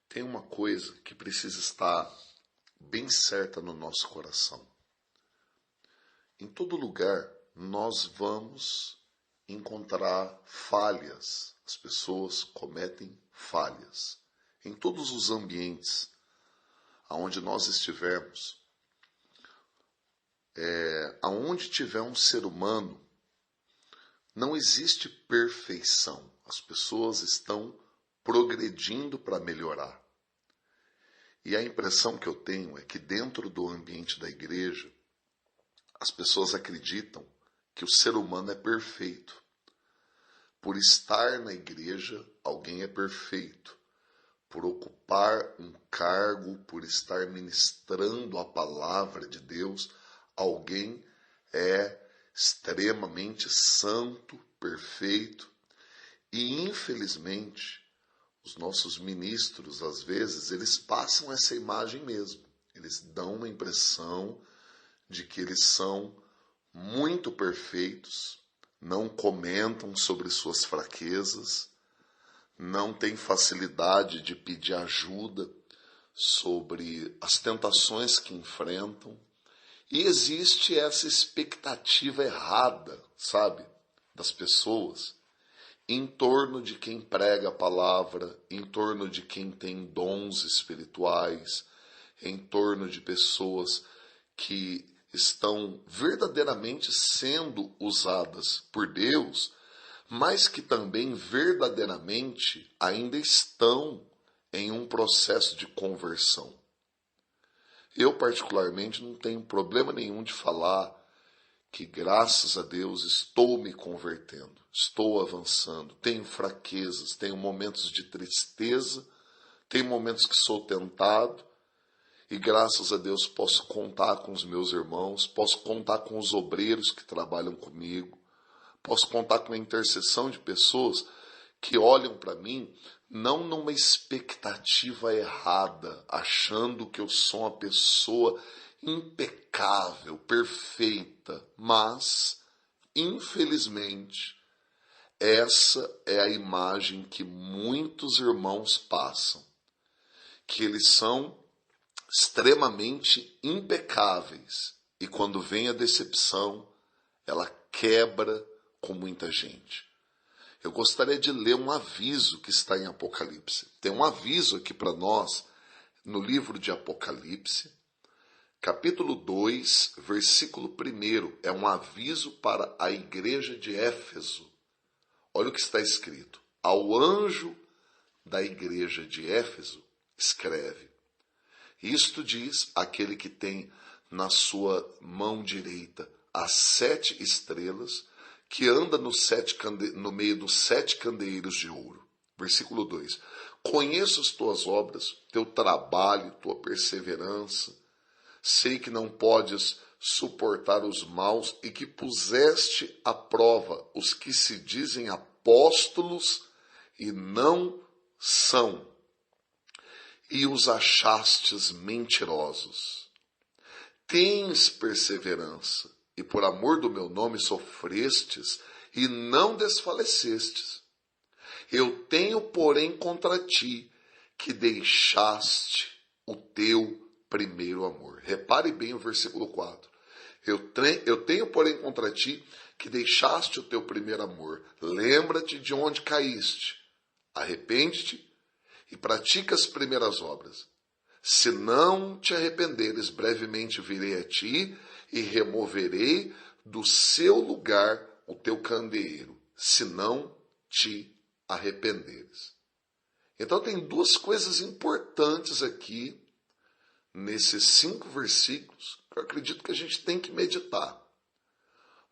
Tem uma coisa que precisa estar bem certa no nosso coração. Em todo lugar nós vamos encontrar falhas. As pessoas cometem falhas. Em todos os ambientes aonde nós estivermos, aonde tiver um ser humano, não existe perfeição. As pessoas estão progredindo para melhorar. E a impressão que eu tenho é que dentro do ambiente da igreja, as pessoas acreditam que o ser humano é perfeito. Por estar na igreja, alguém é perfeito. Por ocupar um cargo, por estar ministrando a palavra de Deus, alguém é extremamente santo, perfeito. E infelizmente, os nossos ministros, às vezes, eles passam essa imagem mesmo. Eles dão uma impressão de que eles são muito perfeitos, não comentam sobre suas fraquezas, não têm facilidade de pedir ajuda sobre as tentações que enfrentam. E existe essa expectativa errada, sabe, das pessoas, em torno de quem prega a palavra, em torno de quem tem dons espirituais, em torno de pessoas que estão verdadeiramente sendo usadas por Deus, mas que também verdadeiramente ainda estão em um processo de conversão. Eu, particularmente, não tenho problema nenhum de falar que, graças a Deus, estou me convertendo, estou avançando, tenho fraquezas, tenho momentos de tristeza, tenho momentos que sou tentado, e graças a Deus posso contar com os meus irmãos, posso contar com os obreiros que trabalham comigo, posso contar com a intercessão de pessoas que olham para mim não numa expectativa errada, achando que eu sou uma pessoa impecável, perfeita, mas, infelizmente, essa é a imagem que muitos irmãos passam, que eles são extremamente impecáveis e quando vem a decepção, ela quebra com muita gente. Eu gostaria de ler um aviso que está em Apocalipse. Tem um aviso aqui para nós no livro de Apocalipse, capítulo 2, versículo 1. É um aviso para a igreja de Éfeso. Olha o que está escrito. Ao anjo da igreja de Éfeso, escreve: isto diz aquele que tem na sua mão direita as 7 estrelas, que anda no meio dos 7 candeeiros de ouro. Versículo 2. Conheço as tuas obras, teu trabalho, tua perseverança. Sei que não podes suportar os maus e que puseste à prova os que se dizem apóstolos e não são, e os achastes mentirosos. Tens perseverança, e por amor do meu nome sofrestes, e não desfalecestes. Eu tenho, porém, contra ti, que deixaste o teu primeiro amor. Repare bem o versículo 4. Eu tenho, porém, contra ti, que deixaste o teu primeiro amor. Lembra-te de onde caíste. Arrepende-te e pratica as primeiras obras. Se não te arrependeres, brevemente virei a ti e removerei do seu lugar o teu candeeiro, se não te arrependeres. Então tem 2 coisas importantes aqui, nesses 5 versículos, que eu acredito que a gente tem que meditar.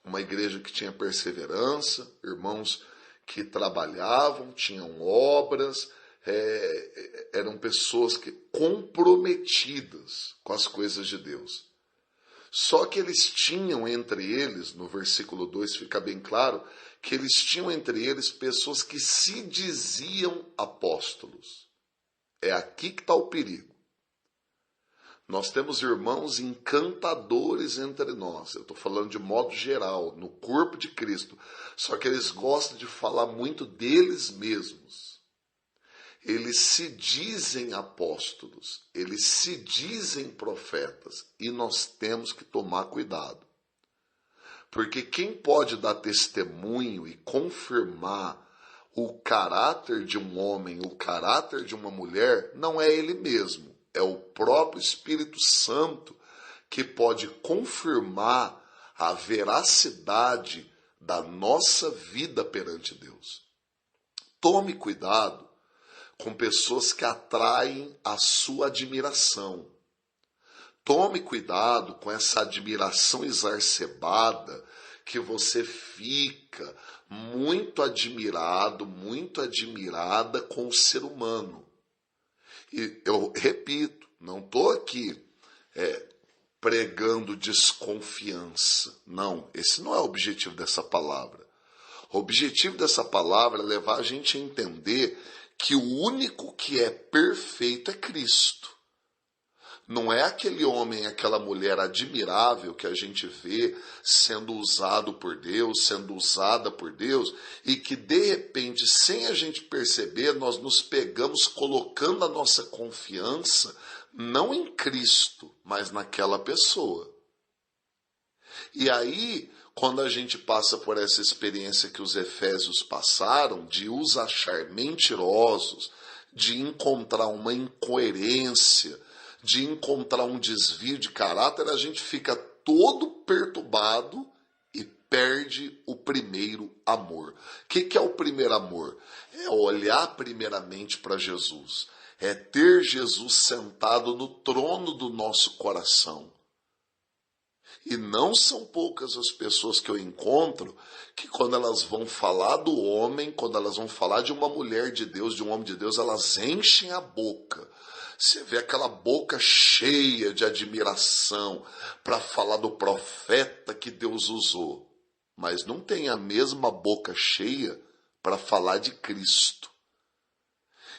Uma igreja que tinha perseverança, irmãos que trabalhavam, tinham obras, eram pessoas comprometidas com as coisas de Deus. Só que eles tinham entre eles, no versículo 2 fica bem claro, que eles tinham entre eles pessoas que se diziam apóstolos. É aqui que está o perigo. Nós temos irmãos encantadores entre nós, eu estou falando de modo geral, no corpo de Cristo, só que eles gostam de falar muito deles mesmos. eles se dizem apóstolos, eles se dizem profetas, e nós temos que tomar cuidado. Porque quem pode dar testemunho e confirmar o caráter de um homem, o caráter de uma mulher, não é ele mesmo, é o próprio Espírito Santo que pode confirmar a veracidade da nossa vida perante Deus. Tome cuidado com pessoas que atraem a sua admiração. Tome cuidado com essa admiração exacerbada que você fica muito admirado, muito admirada com o ser humano. E eu repito, não estou aqui pregando desconfiança. Não, esse não é o objetivo dessa palavra. O objetivo dessa palavra é levar a gente a entender que o único que é perfeito é Cristo. Não é aquele homem, aquela mulher admirável que a gente vê sendo usado por Deus, sendo usada por Deus, e que de repente, sem a gente perceber, nós nos pegamos colocando a nossa confiança não em Cristo, mas naquela pessoa. E aí, quando a gente passa por essa experiência que os efésios passaram, de os achar mentirosos, de encontrar uma incoerência, de encontrar um desvio de caráter, a gente fica todo perturbado e perde o primeiro amor. O que é o primeiro amor? É olhar primeiramente para Jesus. É ter Jesus sentado no trono do nosso coração. E não são poucas as pessoas que eu encontro que quando elas vão falar do homem, quando elas vão falar de uma mulher de Deus, de um homem de Deus, elas enchem a boca. Você vê aquela boca cheia de admiração para falar do profeta que Deus usou. Mas não tem a mesma boca cheia para falar de Cristo.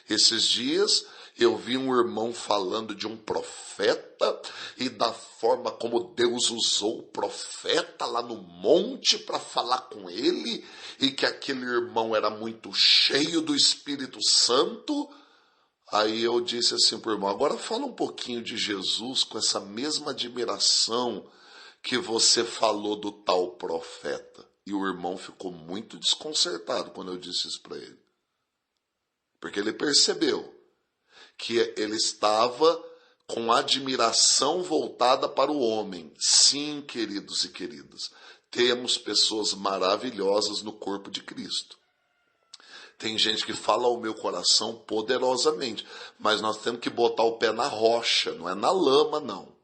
Esses dias eu vi um irmão falando de um profeta e da forma como Deus usou o profeta lá no monte para falar com ele e que aquele irmão era muito cheio do Espírito Santo. Aí eu disse assim para o irmão, agora fala um pouquinho de Jesus com essa mesma admiração que você falou do tal profeta. E o irmão ficou muito desconcertado quando eu disse isso para ele. Porque ele percebeu que ele estava com admiração voltada para o homem. Sim, queridos e queridas, temos pessoas maravilhosas no corpo de Cristo. Tem gente que fala ao meu coração poderosamente, mas nós temos que botar o pé na rocha, não é na lama, não.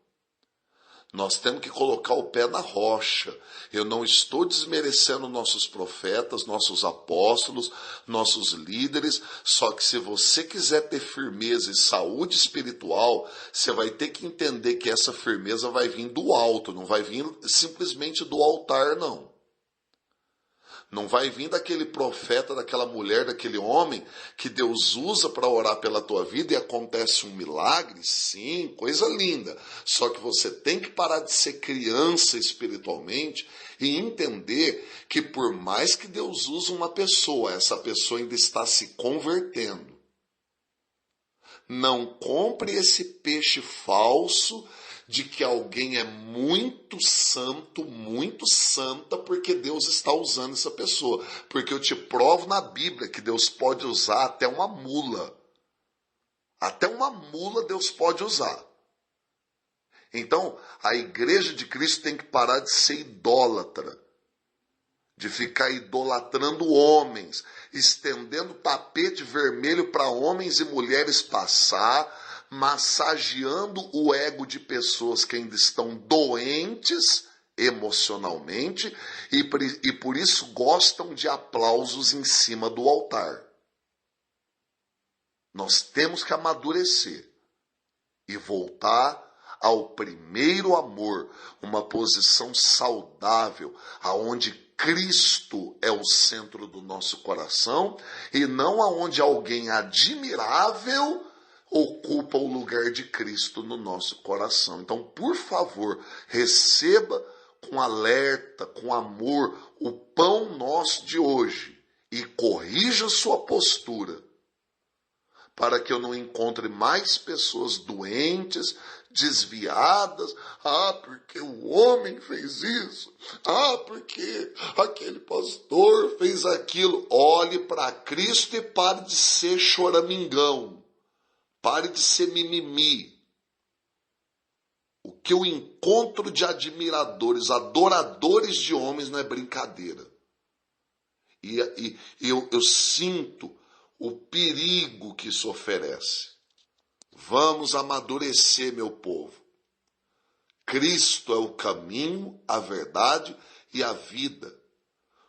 Nós temos que colocar o pé na rocha. Eu não estou desmerecendo nossos profetas, nossos apóstolos, nossos líderes, só que se você quiser ter firmeza e saúde espiritual, você vai ter que entender que essa firmeza vai vir do alto, não vai vir simplesmente do altar, não. Não vai vir daquele profeta, daquela mulher, daquele homem que Deus usa para orar pela tua vida e acontece um milagre, sim, coisa linda. Só que você tem que parar de ser criança espiritualmente e entender que por mais que Deus use uma pessoa, essa pessoa ainda está se convertendo. Não compre esse peixe falso de que alguém é muito santo, muito santa, porque Deus está usando essa pessoa. Porque eu te provo na Bíblia que Deus pode usar até uma mula. Até uma mula Deus pode usar. Então, a igreja de Cristo tem que parar de ser idólatra, de ficar idolatrando homens, estendendo tapete vermelho para homens e mulheres passar, massageando o ego de pessoas que ainda estão doentes emocionalmente e por isso gostam de aplausos em cima do altar. Nós temos que amadurecer e voltar ao primeiro amor, uma posição saudável, aonde Cristo é o centro do nosso coração e não aonde alguém admirável ocupa o lugar de Cristo no nosso coração. Então, por favor, receba com alerta, com amor, o pão nosso de hoje e corrija sua postura. para que eu não encontre mais pessoas doentes, desviadas. Ah, porque o homem fez isso. Ah, porque aquele pastor fez aquilo. Olhe para Cristo e pare de ser choramingão. Pare de ser mimimi. O que eu encontro de admiradores, adoradores de homens não é brincadeira. E eu sinto o perigo que isso oferece. Vamos amadurecer, meu povo. Cristo é o caminho, a verdade e a vida.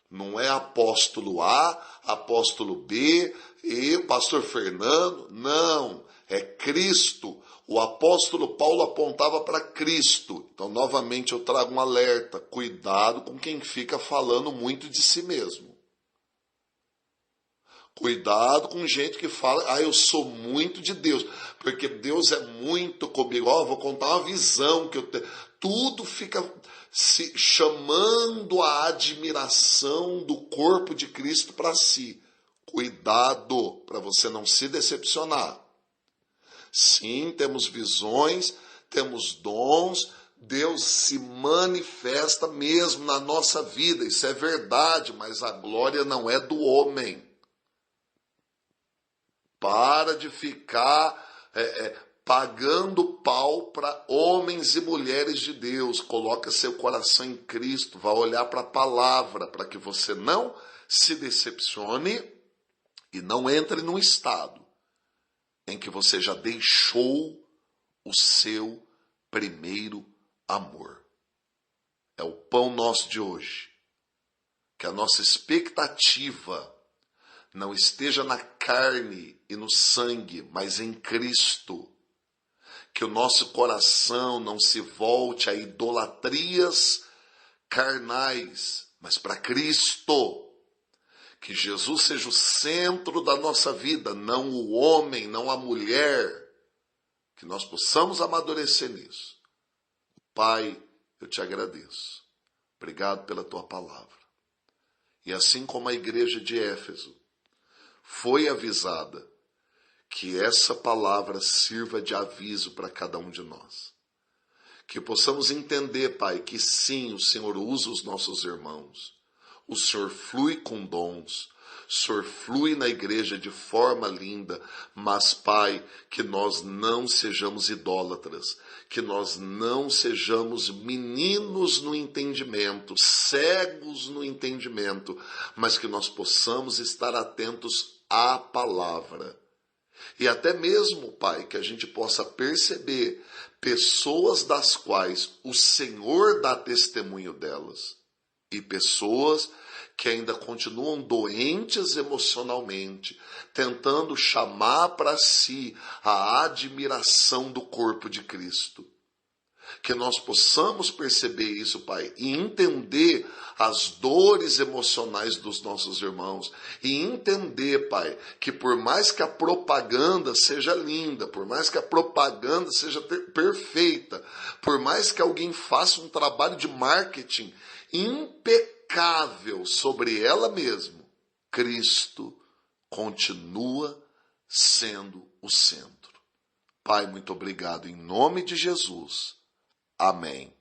Não é apóstolo A, apóstolo B, eu, pastor Fernando. Não, é Cristo. O apóstolo Paulo apontava para Cristo. Então, novamente, eu trago um alerta. Cuidado com quem fica falando muito de si mesmo. Cuidado com gente que fala, eu sou muito de Deus, porque Deus é muito comigo. Vou contar uma visão que eu tenho. Tudo fica se chamando a admiração do corpo de Cristo para si. Cuidado para você não se decepcionar. Sim, temos visões, temos dons, Deus se manifesta mesmo na nossa vida, isso é verdade, mas a glória não é do homem. Para de ficar pagando pau para homens e mulheres de Deus. Coloca seu coração em Cristo, vá olhar para a palavra, para que você não se decepcione e não entre num estado em que você já deixou o seu primeiro amor. É o pão nosso de hoje. Que a nossa expectativa não esteja na carne e no sangue, mas em Cristo. Que o nosso coração não se volte a idolatrias carnais, mas para Cristo. Que Jesus seja o centro da nossa vida, não o homem, não a mulher. Que nós possamos amadurecer nisso. Pai, eu te agradeço. Obrigado pela tua palavra. E assim como a igreja de Éfeso foi avisada, que essa palavra sirva de aviso para cada um de nós. Que possamos entender, Pai, que sim, o Senhor usa os nossos irmãos. O Senhor flui com dons. O Senhor flui na igreja de forma linda. Mas, Pai, que nós não sejamos idólatras. Que nós não sejamos meninos no entendimento, cegos no entendimento. Mas que nós possamos estar atentos à palavra. E até mesmo, Pai, que a gente possa perceber pessoas das quais o Senhor dá testemunho delas e pessoas que ainda continuam doentes emocionalmente, tentando chamar para si a admiração do corpo de Cristo. Que nós possamos perceber isso, Pai, e entender as dores emocionais dos nossos irmãos. E entender, Pai, que por mais que a propaganda seja linda, por mais que a propaganda seja perfeita, por mais que alguém faça um trabalho de marketing impecável sobre ela mesma, Cristo continua sendo o centro. Pai, muito obrigado em nome de Jesus. Amém.